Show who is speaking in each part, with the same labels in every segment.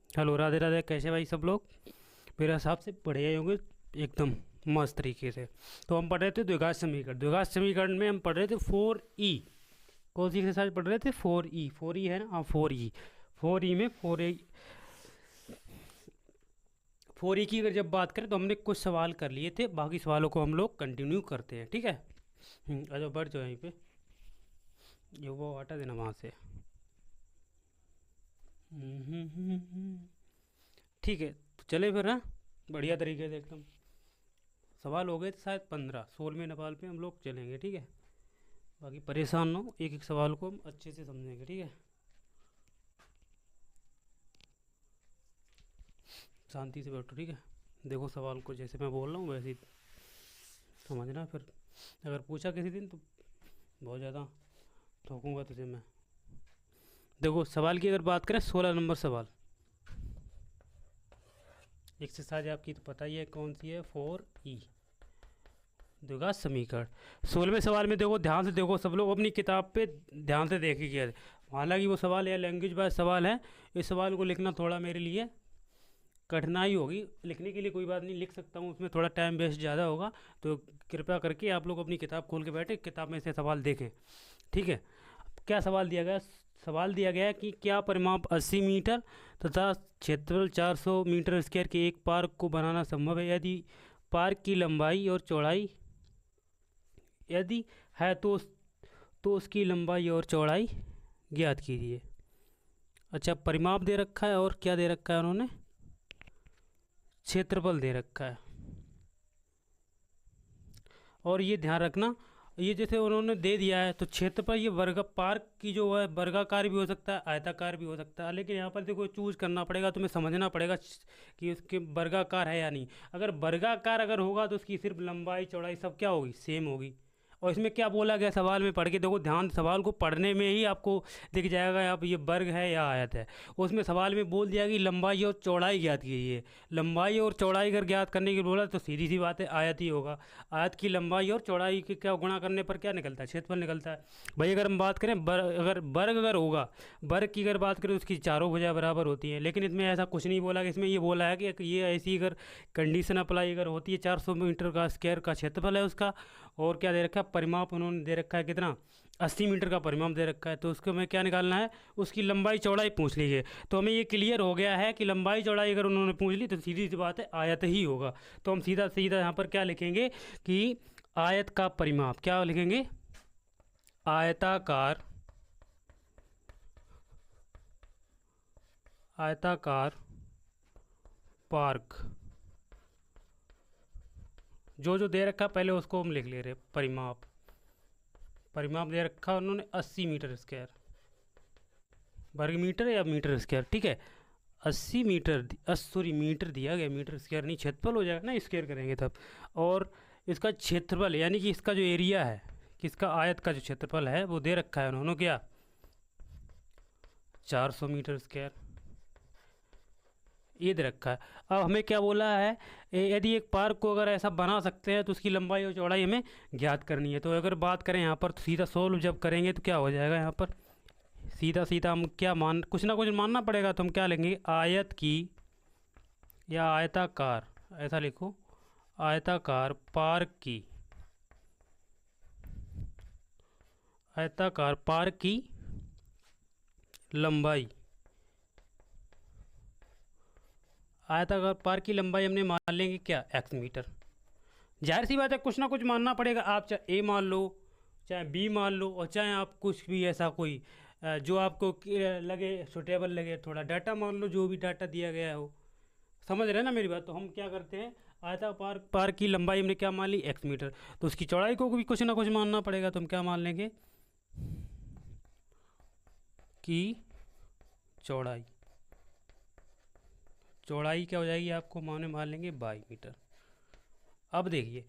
Speaker 1: Hello, Radhe Radhe. कैसे भाई सब लोग? मेरे हिसाब से बढ़िया ही होंगे, एकदम मस्त तरीके से। तो हम पढ़ रहे थे द्विघात समीकरण। द्विघात समीकरण में हम पढ़ रहे थे 4E। कौन सी एक्सरसाइज पढ़ रहे थे? 4E। 4E है ना? हाँ, 4E। 4E में 4E की अगर जब बात करें तो हमने कुछ सवाल कर लिए थे, बाकी सवालों को हम लोग कंटिन्यू करते हैं, ठीक है। अच्छा, बढ़ जाओ यहीं पे। ये वो हटा देना वहाँ से। ठीक है, तो चले फिर। हाँ, बढ़िया तरीके से एकदम। सवाल हो गए थे शायद 15, 16वें नवाल पे हम लोग चलेंगे, ठीक है। बाकी परेशान ना हो, एक एक सवाल को हम अच्छे से समझेंगे, ठीक है। शांति से बैठो, ठीक है। देखो सवाल को जैसे मैं बोल रहा हूँ वैसे ही समझना। फिर अगर पूछा किसी दिन तो बहुत ज़्यादा ठोकूंगा तुझे मैं। देखो सवाल की अगर बात करें, 16 नंबर सवाल। एक्सरसाइज आपकी तो पता ही है कौन सी है, 4E। द्विघात समीकरण। 16वें सवाल में देखो, ध्यान से देखो सब लोग, अपनी किताब पे ध्यान से देखिए। हालांकि वो सवाल है लैंग्वेज वाइज सवाल है, इस सवाल को लिखना थोड़ा मेरे लिए कठिनाई होगी। लिखने के लिए कोई बात नहीं, लिख सकता हूँ, उसमें थोड़ा टाइम वेस्ट ज़्यादा होगा। तो कृपया करके आप लोग अपनी किताब खोल के बैठे, किताब में से सवाल देखें, ठीक है। क्या सवाल दिया गया? सवाल दिया गया है कि क्या परिमाप 80 मीटर तथा क्षेत्रफल 400 मीटर स्क्वायर के एक पार्क को बनाना संभव है, यदि पार्क की लंबाई और चौड़ाई, यदि है तो उसकी लंबाई और चौड़ाई ज्ञात कीजिए। अच्छा, परिमाप दे रखा है और क्या दे रखा है उन्होंने? क्षेत्रफल दे रखा है। और ये ध्यान रखना, ये जैसे उन्होंने दे दिया है तो क्षेत्रफल, ये वर्ग पार्क की जो है वर्गाकार भी हो सकता है, आयताकार भी हो सकता है। लेकिन यहाँ पर देखो चूज करना पड़ेगा, तुम्हें समझना पड़ेगा कि उसके वर्गाकार है या नहीं। अगर वर्गाकार अगर होगा तो उसकी सिर्फ लंबाई चौड़ाई सब क्या होगी? सेम होगी। और इसमें क्या बोला गया सवाल में, पढ़ के देखो ध्यान, सवाल को पढ़ने में ही आपको दिख जाएगा आप ये वर्ग है या आयत है। उसमें सवाल में बोल दिया कि लंबाई और चौड़ाई ज्ञात कीजिए। लंबाई और चौड़ाई अगर ज्ञात करने की बोला तो सीधी सी बात है, आयत ही होगा। आयत की लंबाई और चौड़ाई के क्या गुणा करने पर क्या निकलता है? क्षेत्रफल निकलता है। भाई अगर हम बात करें अगर वर्ग अगर होगा, वर्ग की अगर बात करें उसकी चारों भुजा बराबर होती हैं। लेकिन इसमें ऐसा कुछ नहीं बोला कि, इसमें ये बोला है कि ये ऐसी अगर कंडीशन अप्लाई अगर होती है, 400 मीटर का स्क्वायर का क्षेत्रफल है उसका, और क्या दे रखा है? परिमाप उन्होंने दे रखा है कितना? 80 मीटर का परिमाप दे रखा है। तो उसको हमें क्या निकालना है? उसकी लंबाई चौड़ाई पूछ लीजिए। तो हमें ये क्लियर हो गया है कि लंबाई चौड़ाई अगर उन्होंने पूछ ली तो सीधी सी बात है, आयत ही होगा। तो हम सीधा सीधा यहाँ पर क्या लिखेंगे कि आयत का परिमाप, क्या लिखेंगे? आयताकार, आयताकार पार्क। जो जो दे रखा पहले उसको हम लिख ले रहे। परिमाप, परिमाप दे रखा उन्होंने 80 मीटर स्क्वायर, वर्ग मीटर या मीटर स्क्वायर, ठीक है। 80 मीटर, सॉरी मीटर दिया गया, मीटर स्क्वायर नहीं, क्षेत्रफल हो जाएगा ना, स्क्वायर करेंगे तब। और इसका क्षेत्रफल यानी कि इसका जो एरिया है, किसका? आयत का जो क्षेत्रफल है वो दे रखा है उन्होंने क्या? 400 मीटर स्क्वायर, ये दे रखा है। अब हमें क्या बोला है? यदि एक पार्क को अगर ऐसा बना सकते हैं तो उसकी लंबाई और चौड़ाई हमें ज्ञात करनी है। तो अगर बात करें यहाँ पर तो सीधा सोल्व जब करेंगे तो क्या हो जाएगा? यहाँ पर सीधा सीधा हम क्या कुछ ना कुछ मानना पड़ेगा। तो हम क्या लेंगे? आयत की या आयताकार, ऐसा लिखो, आयताकार पार्क की, आयताकार पार्क की लंबाई, आयताकार पार्क की लंबाई हमने मान लेंगे क्या? x metre. जाहिर सी बात है कुछ ना कुछ मानना पड़ेगा। आप चाहे ए मान लो, चाहे बी मान लो, और चाहे आप कुछ भी ऐसा कोई जो आपको लगे सुटेबल लगे, थोड़ा डाटा मान लो, जो भी डाटा दिया गया हो। समझ रहे हैं ना मेरी बात? तो हम क्या करते हैं, आयता पार्क की लंबाई हमने क्या मान ली? x metre. तो उसकी चौड़ाई को भी कुछ ना कुछ मानना पड़ेगा। तो हम क्या मान लेंगे? कि चौड़ाई, चौड़ाई क्या हो जाएगी? आपको मान लेंगे 22 मीटर। अब देखिए,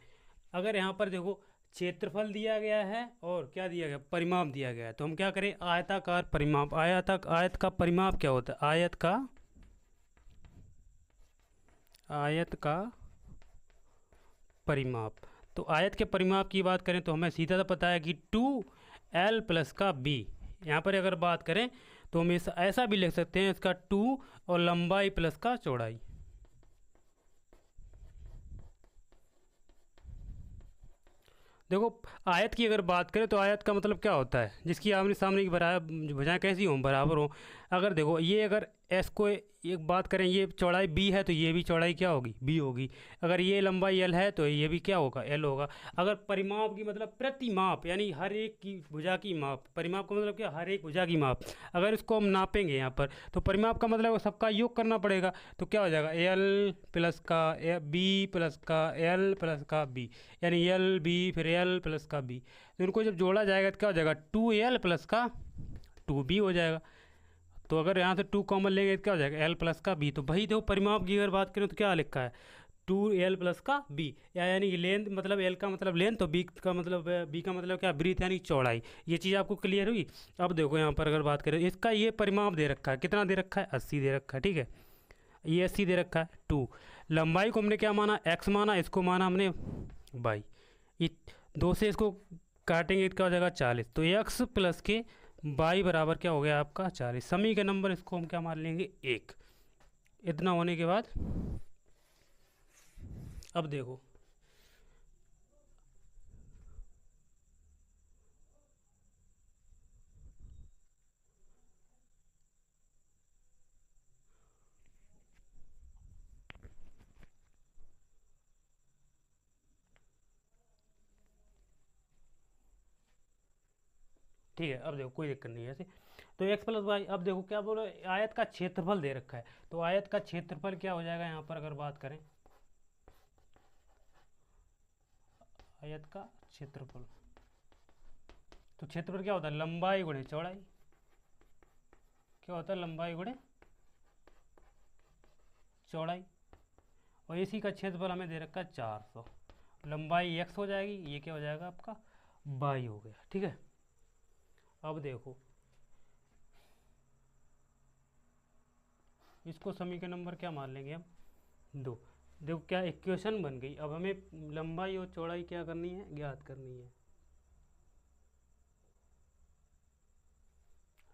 Speaker 1: अगर यहाँ पर देखो क्षेत्रफल दिया गया है और क्या दिया गया? परिमाप दिया गया है। तो हम क्या करें? आयताकार परिमाप, आयत का परिमाप क्या होता है? आयत का परिमाप। तो आयत के परिमाप की बात करें तो हमें सीधा सा पता है कि 2L प्लस का B। यहाँ पर अगर बात करें तो हम ऐसा ऐसा भी लिख सकते हैं, इसका 2 और लंबाई प्लस का चौड़ाई। देखो आयत की अगर बात करें तो आयत का मतलब क्या होता है, जिसकी आमने सामने की बराबर भुजाएं कैसी हों, बराबर हों। अगर देखो ये अगर एस को एक बात करें, ये चौड़ाई बी है तो ये भी चौड़ाई क्या होगी, बी होगी। अगर ये लंबाई एल है तो ये भी क्या होगा, एल होगा। अगर परिमाप की मतलब प्रतिमाप, यानी हर एक की भुजा की माप, परिमाप का मतलब क्या, हर एक भुजा की माप, अगर इसको हम नापेंगे यहाँ पर तो परिमाप का मतलब सबका योग करना पड़ेगा। तो क्या हो जाएगा, एल प्लस का बी प्लस का एल प्लस का बी, यानी एल बी फिर एल प्लस का बी। तो इनको जब जोड़ा जाएगा तो क्या हो जाएगा, 2l प्लस का 2b हो जाएगा। तो अगर यहाँ से 2 कॉमन लेंगे तो क्या हो जाएगा, एल प्लस का बी। तो वही देखो परिमाप की अगर बात करें तो क्या लिखा है, 2l प्लस का बी, यानी कि लेंथ मतलब एल का मतलब लेंथ, तो बी का मतलब बी का मतलब क्या, ब्रीथ यानी चौड़ाई। ये चीज़ आपको क्लियर हुई। अब देखो यहाँ पर अगर बात करें, इसका ये परिमाप दे रखा है, कितना दे रखा है, 80 दे रखा है, ठीक है। ये 80 दे रखा है 2। लंबाई को हमने क्या माना, x माना, इसको माना हमने y। ये 2 से इसको काटेंगे तो क्या हो जाएगा, 40। तो x प्लस के y बराबर क्या हो गया आपका 40। समी के नंबर इसको हम क्या मान लेंगे, 1। इतना होने के बाद अब देखो ठीक है। अब देखो कोई दिक्कत नहीं है ऐसे। तो x प्लस वाई, अब देखो क्या बोलो, आयत का क्षेत्रफल दे रखा है। तो आयत का क्षेत्रफल क्या हो जाएगा यहाँ पर अगर बात करें, आयत का क्षेत्रफल, तो क्षेत्रफल क्या होता है, लंबाई गुणे चौड़ाई। क्या होता है, लंबाई गुणे चौड़ाई। और इसी का क्षेत्रफल हमें दे रखा है 400। लंबाई x हो जाएगी, ये क्या हो जाएगा आपका y हो गया, ठीक है। अब देखो इसको समीकरण नंबर क्या मान लेंगे हम, 2। देखो क्या इक्वेशन बन गई। अब हमें लंबाई और चौड़ाई क्या करनी है, ज्ञात करनी है,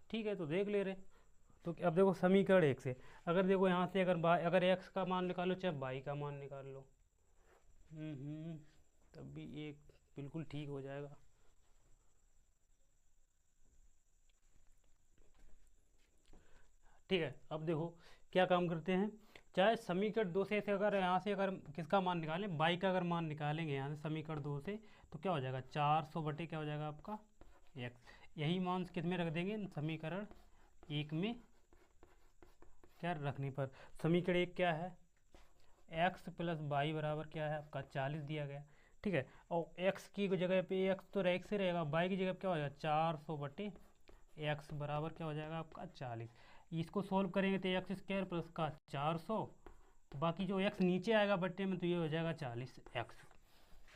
Speaker 1: ठीक है। तो देख ले रहे। तो अब देखो समीकरण 1 से अगर देखो यहाँ से अगर x का मान निकालो चाहे y का मान निकाल लो, तब भी एक बिल्कुल ठीक हो जाएगा। ठीक है। अब देखो क्या काम करते हैं, चाहे समीकरण 2 से अगर यहाँ से अगर किसका मान निकालें, y का अगर मान निकालेंगे यहाँ से समीकरण 2 से, तो क्या हो जाएगा 400 बटे क्या हो जाएगा आपका x। यही मान किस में रख देंगे, समीकरण 1 में क्या रखने पर। समीकरण 1 क्या है, x प्लस वाई बराबर क्या है आपका 40 दिया गया, ठीक है। और x की जगह पे x तो x से रहेगा, y की जगह पे क्या हो जाएगा 400 बटे x बराबर क्या हो जाएगा आपका 40। इसको सोल्व करेंगे तो एक्स स्क्वायर प्लस का 400, बाकी जो x नीचे आएगा बट्टे में तो ये हो जाएगा 40x।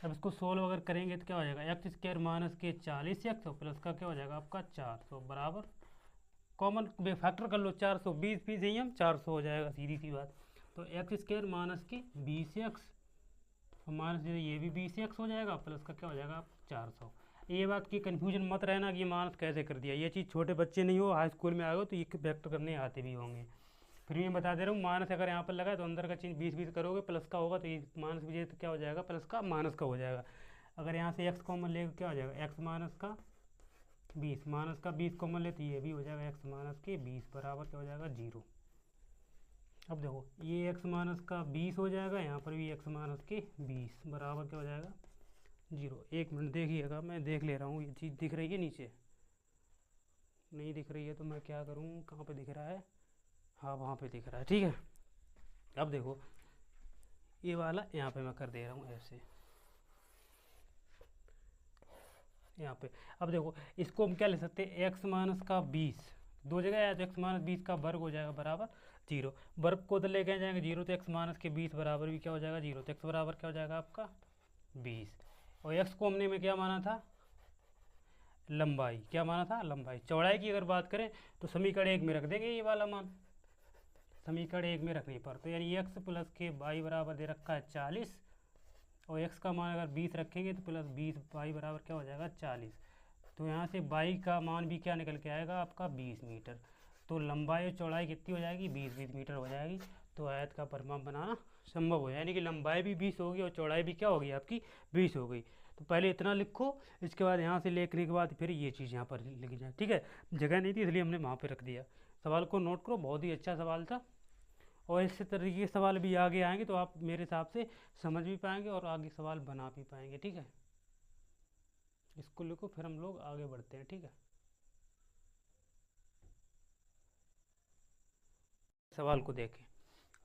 Speaker 1: अब इसको सोल्व अगर करेंगे तो क्या हो जाएगा, एक्स स्क्वायर माइनस के 40x प्लस का क्या हो जाएगा आपका 400 बराबर, कॉमन फैक्टर कर लो 400, 20 20 ही हम 400 हो जाएगा, सीधी सी बात। तो एक्स स्क्वायर माइनस के 20x, माइनस ये भी 20x हो जाएगा, प्लस का क्या हो जाएगा 400। ये बात की कन्फ्यूजन मत रहना कि माइनस कैसे कर दिया, ये चीज़ छोटे बच्चे नहीं हो, हाई स्कूल में आ गए तो ये वेक्टर करने आते भी होंगे। फिर मैं बता दे रहा हूँ, माइनस अगर यहाँ पर लगा है तो अंदर का चीज़ 20 20 करोगे, प्लस का होगा तो ये माइनस भी तो क्या हो जाएगा, प्लस का माइनस का हो जाएगा। अगर यहाँ से x कॉमन लेगा क्या हो जाएगा, x माइनस का 20, माइनस का 20 कॉमन ले तो ये भी हो जाएगा x माइनस के 20 बराबर क्या हो जाएगा 0। अब देखो ये x माइनस का 20 हो जाएगा, यहाँ पर भी x माइनस के 20 बराबर क्या हो जाएगा 0। एक मिनट देखिएगा, मैं देख ले रहा हूँ, ये चीज़ दिख रही है नीचे, नहीं दिख रही है तो मैं क्या करूँ, कहाँ पे दिख रहा है, हाँ वहाँ पे दिख रहा है, ठीक है। अब देखो ये वाला यहाँ पे मैं कर दे रहा हूँ ऐसे, यहाँ पे। अब देखो इसको हम क्या ले सकते हैं, x माइनस का 20 दो जगह आया तो x माइनस 20 का वर्ग हो जाएगा बराबर 0। वर्ग को तो लेके जाएंगे 0, तो x माइनस के 20 बराबर भी क्या हो जाएगा 0। तो x बराबर क्या हो जाएगा आपका 20। और x को हमने में क्या माना था, लंबाई, क्या माना था लंबाई। चौड़ाई की अगर बात करें तो समीकरण 1 में रख देंगे ये वाला मान, समीकरण 1 में रखने पर। तो यानी x प्लस के y बराबर दे रखा है 40, और x का मान अगर 20 रखेंगे तो प्लस 20 y बराबर क्या हो जाएगा 40। तो यहाँ से y का मान भी क्या निकल के आएगा आपका 20 मीटर। तो लंबाई और चौड़ाई कितनी हो जाएगी, 20 मीटर हो जाएगी। तो आयत का परिमाप बनाना संभव हो, यानी कि लंबाई भी 20 होगी और चौड़ाई भी क्या होगी आपकी 20 हो गई। तो पहले इतना लिखो, इसके बाद यहाँ से लिखने के बाद फिर ये चीज़ यहाँ पर लिखी जाए, ठीक है। जगह नहीं थी इसलिए हमने वहाँ पर रख दिया। सवाल को नोट करो, बहुत ही अच्छा सवाल था। और इस तरीके के सवाल भी आगे आएंगे तो आप मेरे हिसाब से समझ भी पाएंगे और आगे सवाल बना भी पाएंगे, ठीक है। इसको लिखो, फिर हम लोग आगे बढ़ते हैं, ठीक है। सवाल को देखें,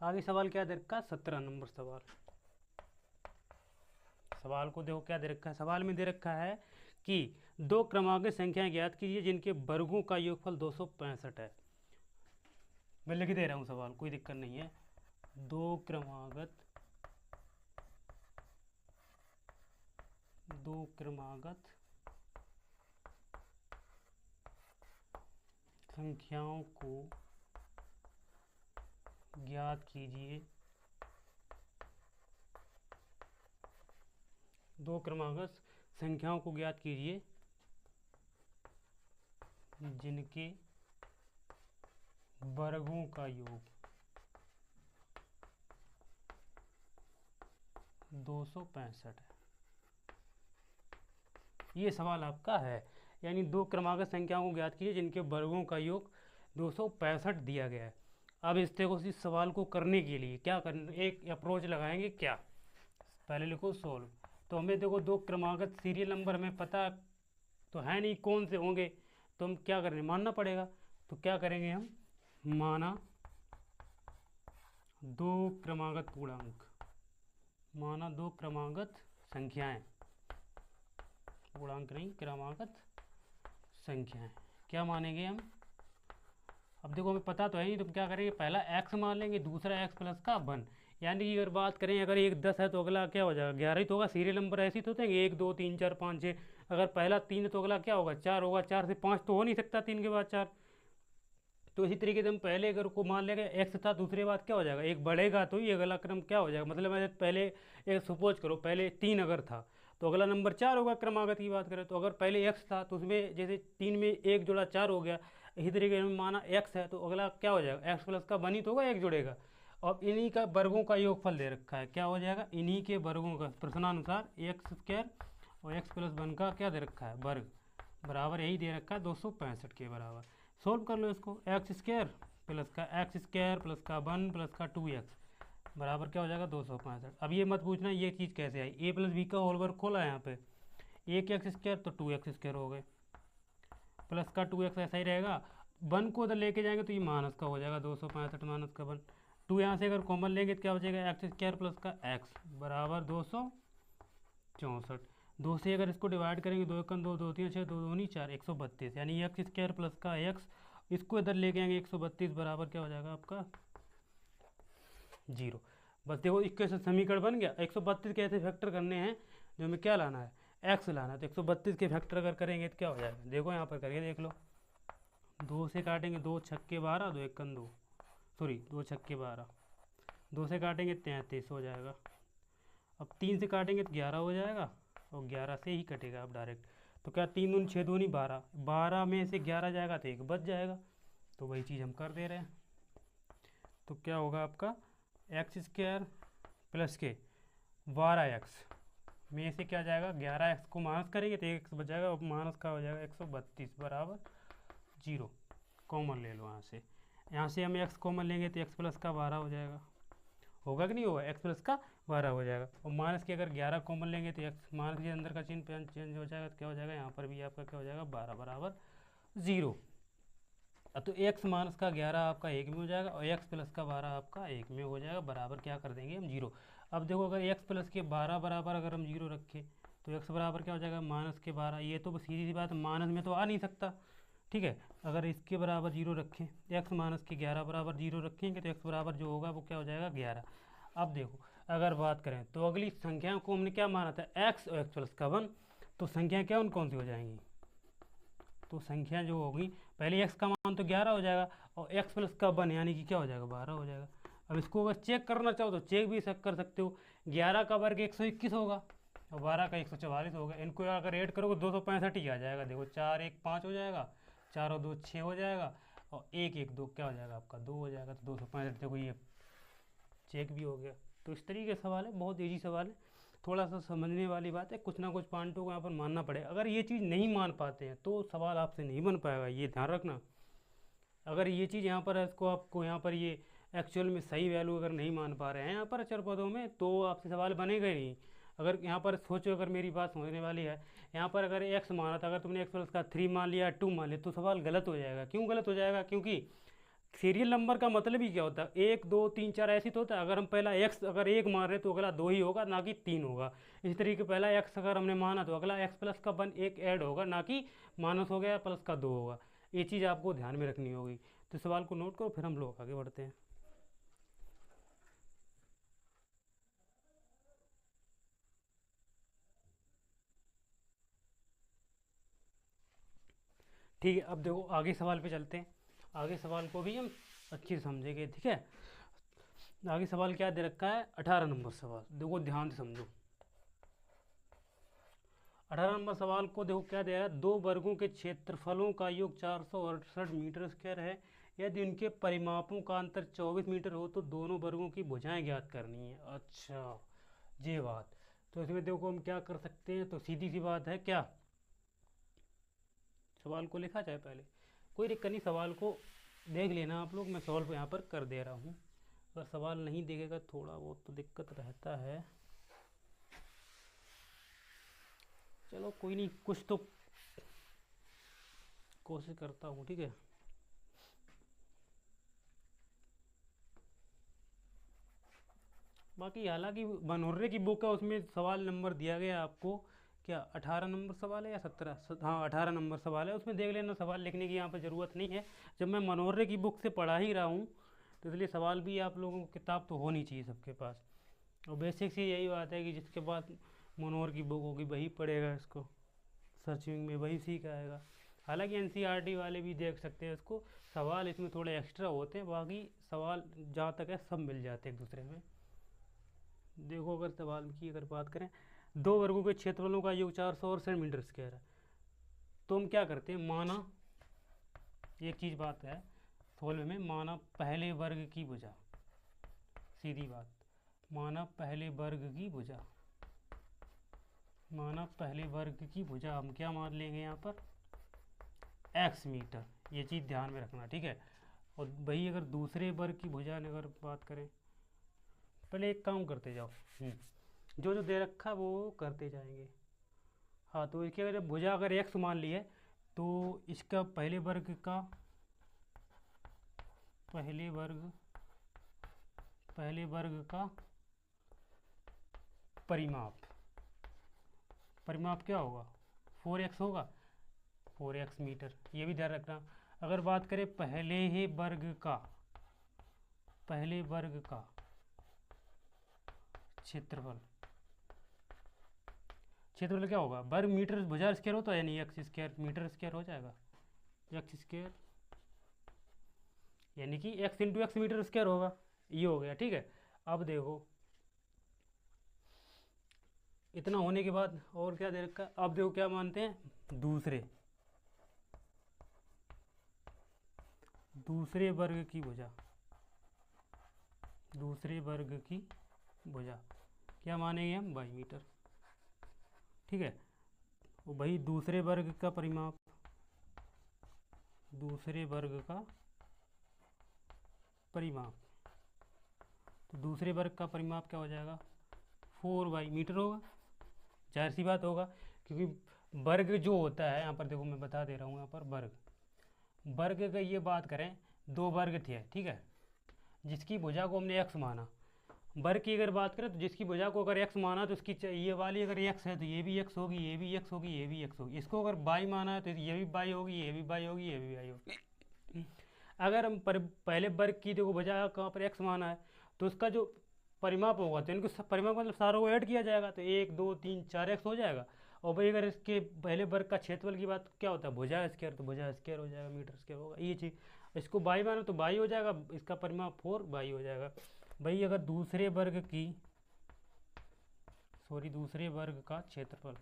Speaker 1: आगे सवाल क्या दे रखा है, 17 नंबर सवाल। सवाल को देखो क्या दे रखा है। सवाल में दे रखा है कि दो क्रमांक संख्याएं ज्ञात कीजिए जिनके वर्गों का योगफल 265 है। मैं लिख दे रहा हूँ सवाल, कोई दिक्कत नहीं है। दो क्रमागत संख्याओं को ज्ञात कीजिए, दो क्रमागत संख्याओं को ज्ञात कीजिए जिनके वर्गों का योग 265 है। ये सवाल आपका है, यानी दो क्रमागत संख्याओं को ज्ञात कीजिए जिनके वर्गों का योग 265 दिया गया है। अब इस सवाल को करने के लिए क्या करना, एक अप्रोच लगाएंगे। क्या, पहले लिखो सोल्व। तो हमें देखो दो क्रमागत सीरियल नंबर हमें पता तो है नहीं कौन से होंगे, तो हम क्या करेंगे, मानना पड़ेगा। तो क्या करेंगे हम, माना दो क्रमागत पूर्णांक, माना दो क्रमागत संख्याएं, पूर्णांक नहीं क्रमागत संख्याएं, क्या मानेंगे हम। अब देखो हमें पता तो है नहीं, तो क्या करेंगे, पहला x मान लेंगे, दूसरा x प्लस का 1। यानी कि अगर बात करें, अगर एक 10 है तो अगला क्या हो जाएगा 11 ही तो होगा। सीरियल नंबर ऐसे ही तो होते हैं 1 2 3 4 5 6। अगर पहला 3 है तो अगला क्या होगा 4 होगा। 4 से 5 तो हो नहीं सकता, 3 के बाद 4। तो इसी तरीके से हम पहले अगर को मान लेंगे x था, दूसरे बात क्या हो जाएगा, एक बढ़ेगा तो ही अगला क्रम क्या हो जाएगा। मतलब मैं पहले एक सपोज करो, पहले 3 अगर था तो अगला नंबर 4 होगा। क्रमागत की बात करें तो अगर पहले x था तो उसमें जैसे 3 में 1 जोड़ा 4 हो गया। इसी तरीके से माना x है तो अगला क्या हो जाएगा, x प्लस का 1 ही तो होगा, 1 जुड़ेगा। और इन्हीं का वर्गों का योगफल दे रखा है, क्या हो जाएगा, इन्हीं के वर्गों का प्रश्नानुसार x² और x प्लस 1 का क्या दे रखा है, वर्ग, बराबर यही दे रखा है 265 के बराबर। सोल्व कर लो इसको, x² प्लस का x² प्लस का 1 प्लस का 2x बराबर क्या हो जाएगा 265। अब ये मत पूछना ये चीज़ कैसे आई, a प्लस बी का होल वर्ग खोला है यहाँ पे, एक x² तो 2x² हो गए, प्लस का 2x ऐसा ही रहेगा। 1 को उधर लेके जाएंगे तो ये माइनस का हो जाएगा 265 माइनस का 1। 2 यहाँ से अगर कॉमन लेंगे तो क्या हो जाएगा, x² प्लस का x बराबर 264। 2 से अगर इसको डिवाइड करेंगे, 2 1 2 2 3 6 2 2 4 132, यानी x² प्लस का x, इसको इधर लेके आएंगे 132 बराबर क्या हो जाएगा आपका 0। बस देखो इक्वेशन समीकरण बन गया। 132 के ऐसे फैक्टर करने हैं जो हमें क्या लाना है, x लाना है। तो 132 के फैक्टर अगर करेंगे तो क्या हो जाएगा, देखो यहाँ पर करके देख लो। 2 से काटेंगे 2 छक्के 12, 2 1 2 सॉरी 2 छक्के 12, 2 से काटेंगे 33 हो जाएगा। अब 3 से काटेंगे तो 11 हो जाएगा, और 11 से ही कटेगा अब डायरेक्ट। तो क्या 3 दूनी 6 दूनी 12, 12 में से 11 जाएगा तो 1 बच जाएगा। तो वही चीज़ हम कर दे रहे हैं। तो क्या होगा आपका x² प्लस के 12x में से क्या जाएगा 11x को माइनस करेंगे तो 1x बच जाएगा, और माइनस का हो जाएगा 132 बराबर 0। कॉमन ले लो यहाँ से हम x कॉमन लेंगे तो x प्लस का 12 हो जाएगा, होगा कि नहीं होगा, x प्लस का 12 हो जाएगा। और माइनस के अगर 11 कॉमन लेंगे तो x माइनस के अंदर का चिन्ह चेंज हो जाएगा, तो क्या हो जाएगा यहाँ पर भी आपका क्या हो जाएगा 12 बराबर 0। तो x माइनस का 11 आपका 1 में हो जाएगा, और x प्लस का 12 आपका 1 में हो जाएगा, बराबर क्या कर देंगे हम 0। अब देखो अगर x प्लस के 12 बराबर अगर हम 0 रखें तो x बराबर क्या हो जाएगा माइनस के 12। ये तो सीधी सी बात माइनस में तो आ नहीं सकता, ठीक है। अगर इसके बराबर 0 रखें, x माइनस के 11 बराबर 0 रखेंगे तो x बराबर जो होगा वो क्या हो जाएगा 11। अब देखो अगर बात करें तो अगली संख्या को हमने क्या माना था x और x प्लस का 1, तो संख्या क्या कौन सी हो जाएंगी, तो संख्या जो होगी पहले x का मान तो 11 हो जाएगा, और x प्लस का 1 यानी कि क्या हो जाएगा 12 हो जाएगा। अब इसको अगर चेक करना चाहो तो चेक भी कर सकते हो। 11 का वर्ग 121 होगा और 12 का 144 होगा। इनको अगर ऐड करोगे 265 ही आ जाएगा। देखो 4 1 5 हो जाएगा, 4 और 2 6 हो जाएगा, और एक एक दो क्या हो जाएगा आपका 2 हो जाएगा, तो 265। देखो ये चेक भी हो गया। तो इस तरीके का सवाल है, बहुत ईजी सवाल है, थोड़ा सा समझने वाली बात है, कुछ ना कुछ पॉइंटों को यहाँ पर मानना पड़ेगा। अगर ये चीज़ नहीं मान पाते हैं तो सवाल आपसे नहीं बन पाएगा, ये ध्यान रखना। अगर ये चीज़ यहाँ पर है, इसको आपको यहाँ पर ये एक्चुअल में सही वैल्यू अगर नहीं मान पा रहे हैं यहाँ पर अचर पदों में, तो आपसे सवाल बनेगा ही नहीं। अगर यहाँ पर सोचो, अगर मेरी बात समझने वाली है, यहाँ पर अगर एक्स माना था, अगर तुमने एक्स प्लस का 3 मान लिया, 2 मान लिया, तो सवाल गलत हो जाएगा। क्यों गलत हो जाएगा? क्योंकि सीरियल नंबर का मतलब ही क्या होता है, 1 2 3 4 ऐसी तो होता है। अगर हम पहला एक्स अगर 1 मान रहे तो अगला 2 ही होगा, ना कि 3 होगा। इसी तरीके पहला एक्स अगर हमने माना तो अगला एक्स प्लस का 1 एक ऐड होगा, ना कि माइनस हो गया प्लस का 2 होगा। ये चीज़ आपको ध्यान में रखनी होगी। तो सवाल को नोट करो, फिर हम लोग आगे बढ़ते हैं। ठीक है, अब देखो आगे सवाल पे चलते हैं। आगे सवाल को भी हम अच्छे से समझेंगे, ठीक है। आगे सवाल क्या दे रखा है, 18 नंबर सवाल, देखो ध्यान से समझो। 18 नंबर सवाल को देखो क्या दिया है, दो वर्गों के क्षेत्रफलों का योग 468 मीटर स्क्वायर है। यदि उनके परिमापों का अंतर 24 मीटर हो तो दोनों वर्गों की भुजाएं ज्ञात करनी है। अच्छा, ये बात। तो इसमें देखो हम क्या कर सकते हैं, तो सीधी सी बात है, क्या सवाल को लिखा जाए पहले, कोई दिक्कत नहीं, सवाल को देख लेना आप लोग, मैं सॉल्व यहाँ पर कर दे रहा हूँ। अगर सवाल नहीं देखेगा थोड़ा बहुत तो दिक्कत रहता है, चलो कोई नहीं, कुछ तो कोशिश करता हूँ, ठीक है। बाकी हालांकि बनोर्रे की बुक है, उसमें सवाल नंबर दिया गया आपको, क्या 18 नंबर सवाल है या 17? हाँ 18 नंबर सवाल है, उसमें देख लेना, सवाल लिखने की यहाँ पर ज़रूरत नहीं है। जब मैं मनोर्रे की बुक से पढ़ा ही रहा हूँ तो इसलिए सवाल भी आप लोगों को किताब तो होनी चाहिए सबके पास। और बेसिक से यही बात है कि जिसके पास मनोहर की बुक होगी वही पढ़ेगा इसको, सर्चिंग में वही सीख आएगा। हालांकि एनसीईआरटी वाले भी देख सकते हैं इसको, सवाल इसमें थोड़े एक्स्ट्रा होते हैं, बाकी सवाल जहाँ तक है सब मिल जाते हैं एक दूसरे में। देखो अगर सवाल की अगर बात करें, दो वर्गों के क्षेत्रफलों का योग 468 मीटर स्क्वायर है, तो हम क्या करते हैं, माना एक चीज़ बात है सोल्व में, माना पहले वर्ग की भुजा, सीधी बात, माना पहले वर्ग की भुजा, माना पहले वर्ग की भुजा हम क्या मान लेंगे यहाँ पर, एक्स मीटर। ये चीज़ ध्यान में रखना, ठीक है। और वही अगर दूसरे वर्ग की भुजा ने अगर बात करें, पहले एक काम करते जाओ, जो जो दे रखा है वो करते जाएंगे। हाँ, तो इसकी अगर भुजा अगर एक्स मान ली है तो इसका पहले वर्ग का पहले वर्ग का परिमाप, परिमाप क्या होगा, 4x होगा, 4x मीटर, ये भी ध्यान रखना। अगर बात करें पहले वर्ग का क्षेत्रफल, क्षेत्रफल क्या होगा, वर्ग मीटर भुजा स्क्वायर होता है, यानी एक्स स्क्वायर मीटर स्क्वायर हो जाएगा, एक्स स्क्वायर यानी कि x into x metre square होगा, ये हो गया, ठीक है। अब देखो इतना होने के बाद और क्या दे रखा है, अब देखो क्या मानते हैं, दूसरे वर्ग की भुजा, दूसरे वर्ग की भुजा क्या मानेंगे हम, 22 मीटर, ठीक है। वही दूसरे वर्ग का परिमाप, दूसरे वर्ग का परिमाप, तो दूसरे वर्ग का परिमाप क्या हो जाएगा, 4 मीटर होगा, जाहिर सी बात होगा, क्योंकि वर्ग जो होता है यहाँ पर देखो मैं बता दे रहा हूँ, यहाँ पर वर्ग का ये बात करें, दो वर्ग थे, ठीक है, जिसकी भुजा को हमने एक्स माना। वर्ग की अगर बात करें तो जिसकी भुजा को अगर एक्स माना तो उसकी ये वाली अगर एक्स है तो ये भी एक्स होगी, ये भी एक्स होगी, ये भी एक्स होगी। इसको अगर बाई माना है तो ये भी बाई होगी, ये भी बाई होगी, ये भी बाई होगी। अगर हम पहले वर्ग की देखो भुजा कहाँ पर एक्स माना है तो उसका जो परिमाप होगा, तो इनको परिमाप मतलब सारों को ऐड किया जाएगा, तो 1 2 3 4 एक्स हो जाएगा। और भाई अगर इसके पहले वर्ग का क्षेत्रफल की बात क्या होता है, भुजा स्क्वायर, तो भुजा स्क्वायर हो जाएगा, मीटर स्क्वायर होगा, ये चीज़। इसको बाई मानो तो बाई हो जाएगा, इसका परिमाप 4 बाई हो जाएगा। भाई अगर दूसरे वर्ग का क्षेत्रफल,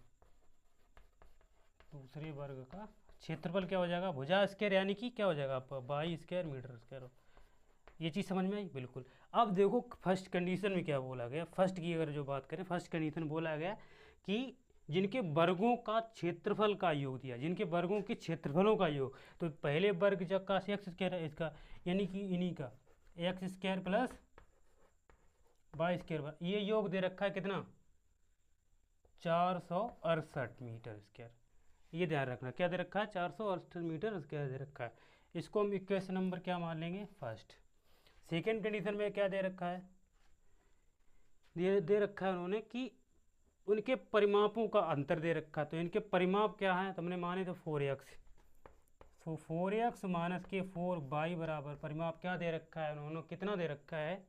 Speaker 1: दूसरे वर्ग का क्षेत्रफल क्या हो जाएगा, भुजा स्क्वायर यानी कि क्या हो जाएगा आपका 22 स्क्वायर मीटर स्क्वायर। ये चीज़ समझ में आई बिल्कुल। अब देखो फर्स्ट कंडीशन में क्या बोला गया, फर्स्ट की अगर जो बात करें, फर्स्ट कंडीशन बोला गया कि जिनके वर्गों का क्षेत्रफल का योग दिया, जिनके वर्गों के क्षेत्रफलों का योग, तो पहले वर्ग जब का एक्स स्क्वायर है इसका, यानी कि इन्हीं का x square plus y square, ये योग दे रखा है कितना 468 मीटर स्क्वायर। ये ध्यान रखना क्या दे रखा है 468 मीटर स्क्वायर दे रखा है। इसको हम इक्वेशन नंबर क्या मान लेंगे फर्स्ट। सेकेंड कंडीशन में क्या दे रखा है, दे रखा है उन्होंने कि उनके परिमापों का अंतर दे रखा है। तो इनके परिमाप क्या है, तो हमने माने तो 4x, 4x माइनस के 4y बराबर परिमाप क्या दे रखा है उन्होंने, कितना दे रखा है,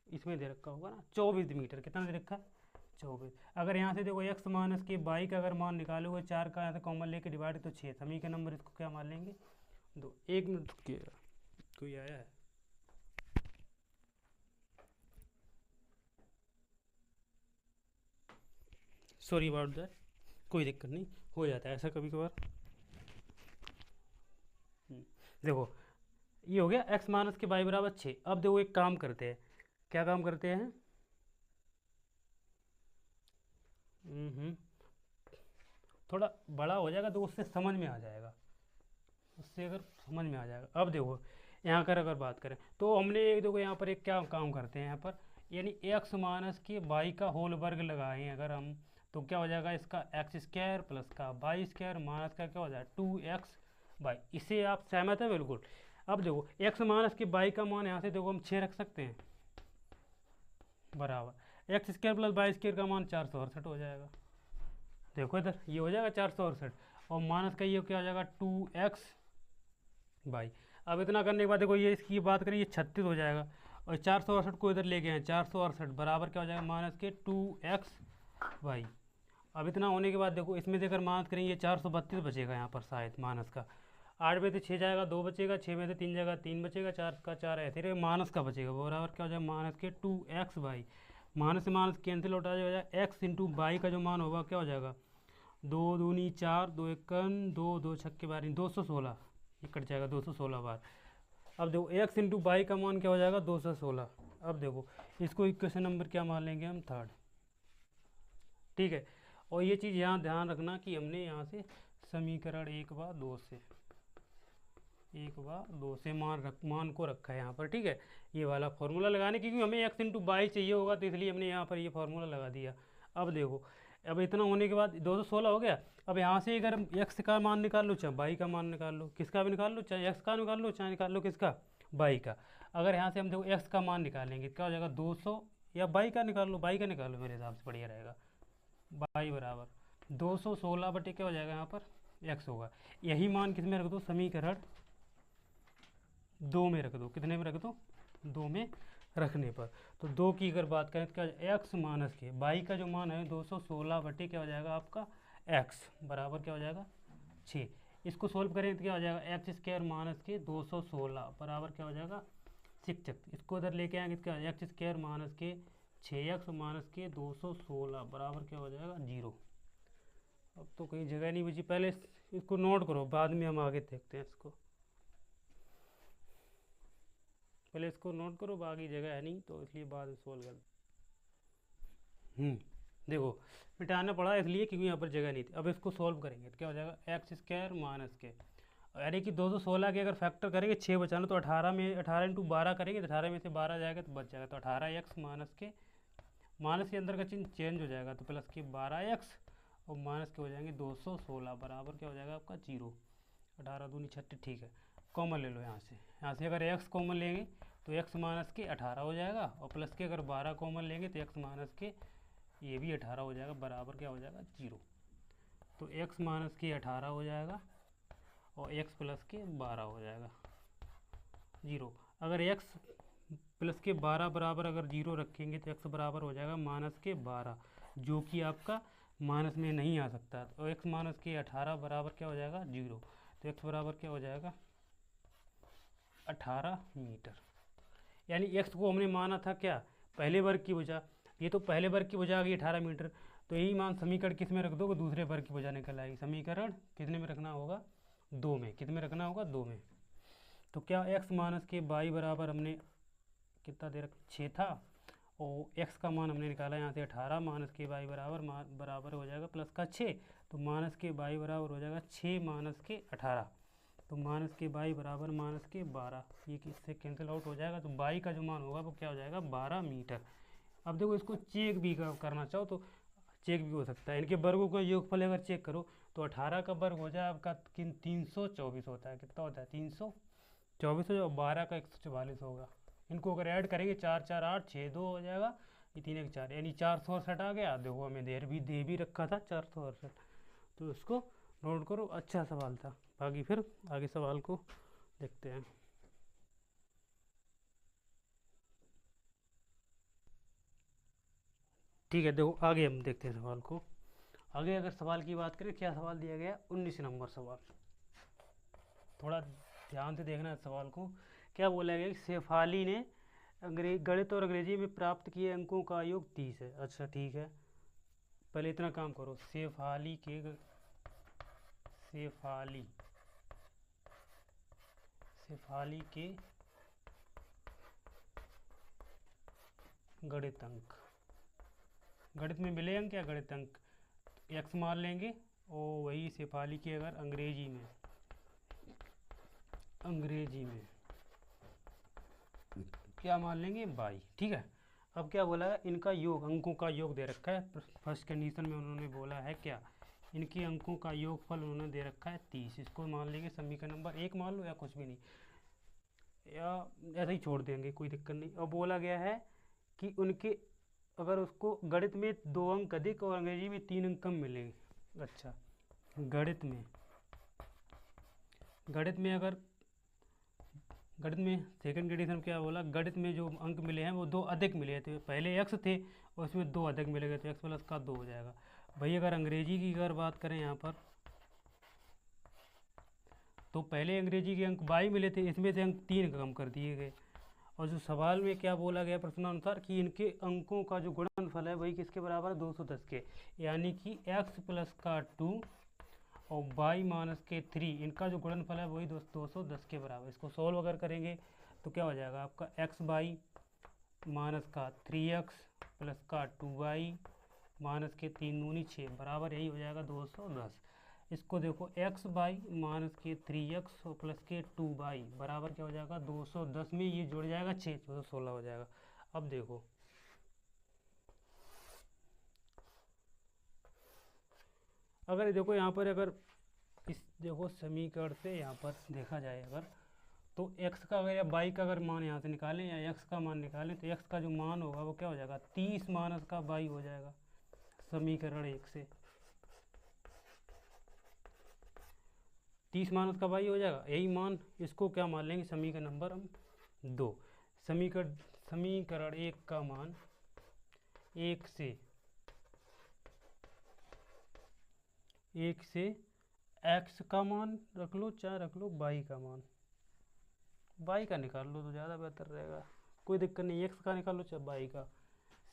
Speaker 1: इसमें दे रखा होगा ना 24 मीटर, कितना दे रखा है 24। अगर यहाँ से देखो x माइनस के y का अगर मान निकालोगे 4 का यहाँ से कॉमन लेके डिवाइड तो 6, समीकरण नंबर इसको क्या मान लेंगे 2। 1 मिनट रुकिएगा, कोई आया है। सॉरी अबाउट दैट, कोई दिक्कत नहीं, हो जाता है ऐसा कभी कभार। देखो ये हो गया x माइनस के y बराबर 6। अब देखो एक काम करते हैं, क्या काम करते हैं, थोड़ा बड़ा हो जाएगा तो उससे समझ में आ जाएगा, उससे अगर समझ में आ जाएगा। अब देखो यहाँ कर अगर बात करें तो हमने एक देखो यहाँ पर एक क्या काम करते हैं यहाँ पर, यानी एक्स माइनस के वाई का होल वर्ग लगाएं अगर हम, तो क्या हो जाएगा इसका एक्स स्क्वायर प्लस का वाई स्क्वायर माइनस का क्या हो जाएगा 2x वाई। इसे आप सहमत हैं बिल्कुल। अब देखो एक्स माइनस के वाई का मान यहाँ से देखो हम 6 रख सकते हैं बराबर x square plus y square का मान 468 हो जाएगा। देखो इधर ये हो जाएगा 468 और माइनस का ये क्या हो जाएगा 2x वाई। अब इतना करने के बाद देखो ये इसकी बात करें ये 36 हो जाएगा और 468 को इधर ले गए हैं 468 बराबर क्या हो जाएगा माइनस के 2x वाई। अब इतना होने के बाद देखो इसमें से अगर माइनस करेंगे 432 बचेगा यहाँ पर शायद माइनस का, 8 में से 6 जाएगा 2 बचेगा, 6 में से 3 जाएगा 3 बचेगा, 4 का 4 ऐसे माइनस का बचेगा बराबर क्या हो जाएगा माइनस के 2x वाई। माइनस से माइनस कैंसिल होता जाएगा, एक्स इंटू वाई का जो मान होगा क्या हो जाएगा 2 दूनी 4 2 एकन 2 2 छक्के बार 216, ये कट जाएगा 216 बार। अब देखो एक्स इंटू वाई का मान क्या हो जाएगा 216। अब देखो इसको इक्वेशन नंबर क्या मान लेंगे हम थर्ड, ठीक है। और ये चीज़ यहाँ ध्यान रखना कि हमने यहाँ से समीकरण 1 व 2 से मान को रखा है यहाँ पर, ठीक है। ये वाला फॉर्मूला लगाने की, क्योंकि हमें एक्स इंटू वाई चाहिए होगा तो इसलिए हमने यहाँ पर ये फार्मूला लगा दिया। अब देखो अब इतना होने के बाद 216 हो गया। अब यहाँ से अगर एक्स का मान निकाल लो चाहे वाई का मान निकाल लो, किसका भी निकाल लो, चाहे एक्स का निकाल लो चाहे निकाल लो किसका वाई का। अगर यहाँ से हम देखो एक्स का मान निकालेंगे क्या हो जाएगा 200, या वाई का निकाल लो, वाई का निकाल लो मेरे हिसाब से बढ़िया रहेगा। वाई बराबर 216 बटे क्या हो जाएगा यहाँ पर एक्स होगा। यही मान किस में रख दो समीकरण 2 में रख दो, कितने में रख दो 2 में रखने पर। तो 2 की अगर बात करें तो क्या एक्स माइनस के वाई का जो मान है 216 बटे क्या हो जाएगा आपका एक्स बराबर क्या हो जाएगा 6। इसको सोल्व करें तो क्या हो जाएगा एक्स स्क्वायर माइनस के 216 बराबर क्या हो जाएगा 6। इसको इधर लेके आएंगे तो क्या एक्स स्क्वायर माइनस के 6x माइनस के 216 बराबर क्या हो जाएगा 0। अब तो कहीं जगह नहीं बची, पहले इसको नोट करो बाद में हम आगे देखते हैं इसको, पहले इसको नोट करो, बाकी जगह है नहीं तो इसलिए बाद में सोल्व कर। देखो मिटाना पड़ा इसलिए क्योंकि यहाँ पर जगह नहीं थी। अब इसको सोल्व करेंगे तो क्या हो जाएगा एक्स स्क्वायर माइनस के, यानी कि 216 के अगर फैक्टर करेंगे 6 बचाना तो 18 में 18 इंटू 12 करेंगे तो 18 में से 12 जाएगा तो बच जाएगा, तो 18x माइनस के, माइनस के अंदर का चिन्ह चेंज हो जाएगा तो प्लस के 12x और माइनस के हो जाएंगे 216 बराबर क्या हो जाएगा आपका 0। 18 दूनी 36, ठीक है। कॉमन ले लो यहाँ से अगर x कॉमन लेंगे तो x माइनस के 18 हो जाएगा और प्लस के अगर 12 कॉमन लेंगे तो x माइनस के ये भी 18 हो जाएगा बराबर क्या हो जाएगा 0। तो x माइनस के 18 हो जाएगा और x प्लस के 12 हो जाएगा 0। अगर x प्लस के 12 बराबर अगर 0 रखेंगे तो x बराबर हो जाएगा माइनस के 12, जो कि आपका माइनस में नहीं आ सकता। तो x माइनस के 18 बराबर क्या हो जाएगा 0। तो x बराबर क्या हो जाएगा 18 मीटर। यानी x को हमने माना था क्या पहले वर्ग की भुजा, ये तो पहले वर्ग की भुजा आ गई 18 मीटर। तो यही मान समीकरण किस में रख दोगे, दूसरे वर्ग की भुजा निकल आएगी। समीकरण कितने में रखना होगा, 2 में। कितने में रखना होगा, 2 में। तो क्या x माइनस के बाई बराबर हमने कितना दे रखा, 6 था, और x का मान हमने निकाला यहाँ से 18, माइनस के बाई बराबर हो जाएगा प्लस का 6, तो माइनस के बाई बराबर हो जाएगा 6 माइनस के 18, तो माइनस के बाई बराबर माइनस के 12, ये किससे कैंसिल आउट हो जाएगा, तो बाई का जो मान होगा वो क्या हो जाएगा, 12 मीटर। अब देखो इसको चेक भी करना चाहो तो चेक भी हो सकता है। इनके वर्गों का योगफल अगर चेक करो तो 18 का वर्ग हो जाए आपका 324 होता है। कितना होता है, 324 हो जाए, 12 का 144 होगा। इनको अगर ऐड करेंगे 4 4 8 6 2 हो जाएगा, ये 3 1 4, यानी 468 आ गया। देखो हमें दे भी रखा था 468, तो इसको नोट करो। अच्छा सवाल था। बाकी फिर आगे सवाल को देखते हैं। ठीक है, देखो आगे हम देखते हैं सवाल को। आगे अगर सवाल की बात करें, क्या सवाल दिया गया, 19 नंबर सवाल। थोड़ा ध्यान से देखना है सवाल को। क्या बोला गया, शेफाली ने गणित और अंग्रेजी में प्राप्त किए अंकों का योग 30 है। अच्छा ठीक है, पहले इतना काम करो। शेफाली के गणित अंक, गणित में मिले अंक या गणित अंक, एक्स मान लेंगे। और वही शेफाली की अगर अंग्रेजी में क्या मान लेंगे, बाई। ठीक है। अब क्या बोला है, इनका योग, अंकों का योग दे रखा है। फर्स्ट कंडीशन में उन्होंने बोला है क्या, इनके अंकों का योगफल उन्होंने दे रखा है 30। इसको मान लेंगे समीकरण नंबर 1 मान लो, या कुछ भी नहीं, या ऐसा ही छोड़ देंगे, कोई दिक्कत नहीं। और बोला गया है कि उनके अगर उसको गणित में 2 अंक अधिक और अंग्रेजी में 3 अंक कम मिलेंगे। अच्छा, गणित में सेकंड कंडीशन क्या बोला, गणित में जो अंक मिले हैं वो 2 अधिक मिले थे। पहले x थे और इसमें 2 अधिक मिले गए, तो x प्लस का 2 हो जाएगा। भाई अगर अंग्रेजी की अगर बात करें यहाँ पर, तो पहले अंग्रेजी के अंक 22 मिले थे, इसमें से अंक 3 कम कर दिए गए। और जो सवाल में क्या बोला गया प्रश्नानुसार, कि इनके अंकों का जो गुणनफल है वही किसके बराबर है, 210 के, यानी कि x प्लस का 2 और y माइनस के 3, इनका जो गुणनफल है वही 210 के बराबर। इसको सॉल्व अगर करेंगे तो क्या हो जाएगा आपका, x बाई माइनस का 3x प्लस का 2y माइनस के 3 दूनी 6 बराबर यही हो जाएगा 210। इसको देखो, x बाई माइनस के 3x और प्लस के 2y बराबर क्या हो जाएगा, 210 में ये जुड़ जाएगा 6, 216 हो जाएगा। अब देखो अगर देखो यहाँ पर, अगर इस देखो समीकरण से यहाँ पर देखा जाए अगर, तो x का अगर या y का अगर मान यहाँ से निकालें या x का मान निकालें, तो x का जो मान होगा वो क्या हो जाएगा, 30 माइनस का y हो जाएगा समीकरण 1 से। 30 माइनस का y हो जाएगा, यही मान, इसको क्या मान लेंगे, समीकरण नंबर हम 2। समीकरण 1 का मान 1 से x का मान रख लो, चाहे रख लो y का मान, y का निकाल लो तो ज़्यादा बेहतर रहेगा, कोई दिक्कत नहीं। x का निकाल लो चाहे y का,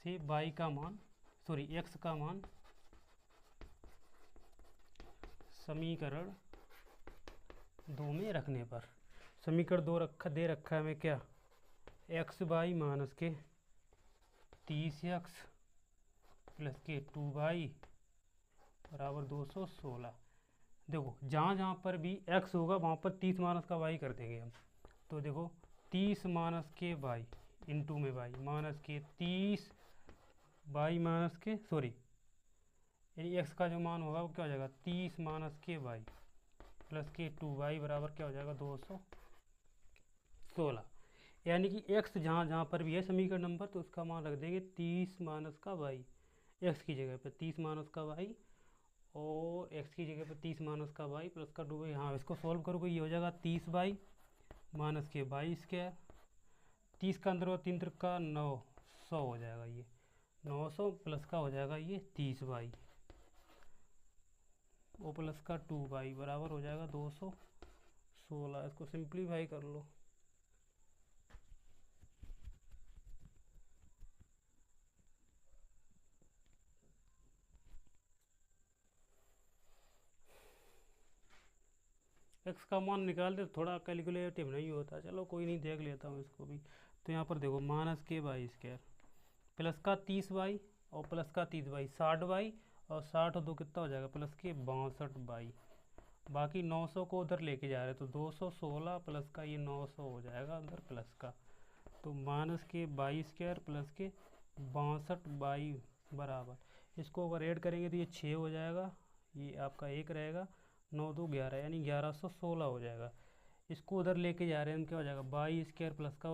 Speaker 1: से y का मान, सॉरी x का मान समीकरण 2 में रखने पर, समीकरण 2 दे रखा है हमें क्या, x बाई माइनस के 30x प्लस के 2y बराबर 216। देखो जहाँ जहाँ पर भी x होगा वहाँ पर 30 माइनस का y कर देंगे हम। तो देखो 30 माइनस के y इंटू में y माइनस के 30 y माइनस के, सॉरी यानी x का जो मान होगा वो क्या हो जाएगा, 30 माइनस के y प्लस के 2y बराबर क्या हो जाएगा, 216। यानी कि x जहाँ जहाँ पर भी है समीकरण नंबर, तो उसका मान रख देंगे 30 माइनस का y, x की जगह पर 30 माइनस का y और x की जगह पर 30 माइनस का y प्लस का 2y। हाँ, इसको सॉल्व करोगे ये हो जाएगा 30 बाई माइनस के 22 स्क्वायर, 30 का अंदर और 3 त्रिक का 900 हो जाएगा, ये 900 प्लस का हो जाएगा ये 30 बाई ओ प्लस का 2 बाई बराबर हो जाएगा 216। इसको सिंप्लीफाई कर लो, एक्स का मान निकालते तो थोड़ा कैलकुलेटिव नहीं होता, चलो कोई नहीं, देख लेता हूँ इसको भी। तो यहाँ पर देखो माइनस के बाई स्क्वायर प्लस का 30 बाई और प्लस का 30 बाई 60 बाई, और 60 और 2 कितना हो जाएगा प्लस के 62 बाई। बाकी 900 को उधर लेके जा रहे हैं तो 216 प्लस का ये 900 हो जाएगा अंदर प्लस का। तो माइनस के बाई स्क्वायर प्लस के 62 बाई बराबर, इसको अगर ऐड करेंगे तो ये 6 हो जाएगा, ये आपका 1 रहेगा, 9 2 11 यानी 1116 हो जाएगा। इसको उधर लेके जा रहे हैं, क्या हो जाएगा बाई स्क्वायर प्लस का